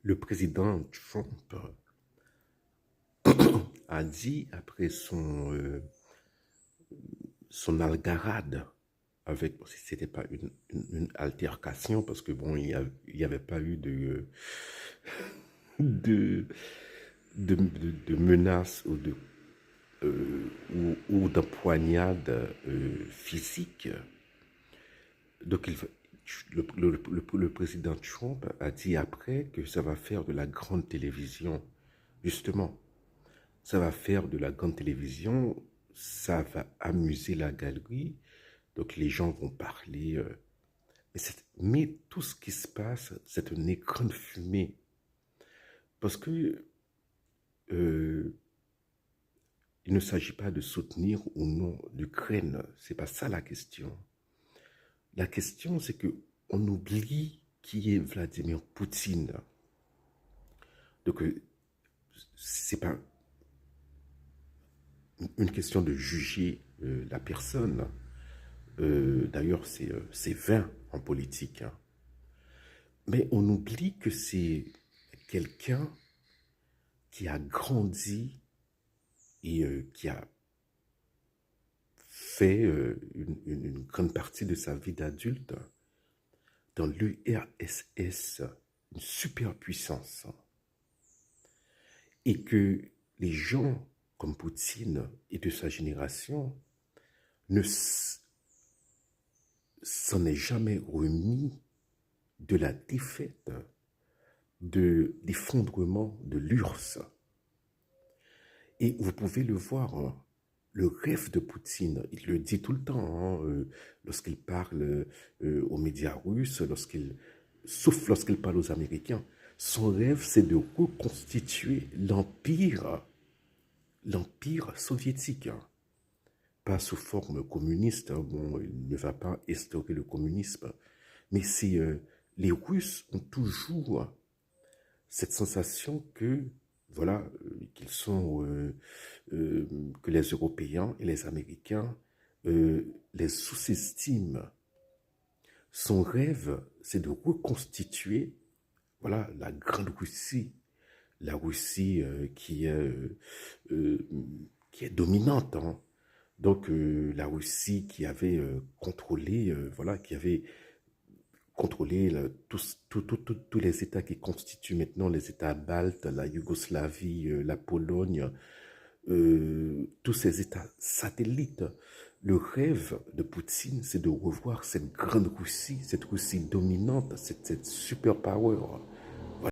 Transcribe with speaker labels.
Speaker 1: Le président Trump a dit après son algarade avec, bon, c'était pas une altercation parce que bon, il y avait pas eu de, de menaces ou d'empoignade physique. Donc le président Trump a dit après que ça va faire de la grande télévision. Justement, ça va faire de la grande télévision, ça va amuser la galerie, donc les gens vont parler. Mais tout ce qui se passe, c'est un écran de fumée. Parce que euh, il ne s'agit pas de soutenir ou non l'Ukraine. C'est pas ça la question. La question, c'est que on oublie qui est Vladimir Poutine. Donc, c'est pas une question de juger la personne. D'ailleurs, c'est vain en politique, hein. Mais on oublie que c'est quelqu'un qui a grandi et qui a fait une grande partie de sa vie d'adulte dans l'URSS, une superpuissance. Et que les gens comme Poutine et de sa génération ne s'en est jamais remis de la défaite, de l'effondrement de l'URSS. Et vous pouvez le voir, hein, le rêve de Poutine, il le dit tout le temps, hein, lorsqu'il parle aux médias russes, sauf lorsqu'il parle aux Américains. Son rêve, c'est de reconstituer l'empire soviétique, hein. Pas sous forme communiste, hein, bon, il ne va pas instaurer le communisme, mais les Russes ont toujours cette sensation que, voilà, qu'ils sont, que les Européens et les Américains les sous-estiment. Son rêve, c'est de reconstituer, voilà, la grande Russie, la Russie euh, qui est dominante, hein. Donc la Russie qui avait contrôlé, voilà, qui avait contrôler tous les États qui constituent maintenant les États baltes, la Yougoslavie, la Pologne, tous ces États satellites. Le rêve de Poutine, c'est de revoir cette grande Russie, cette Russie dominante, cette superpower.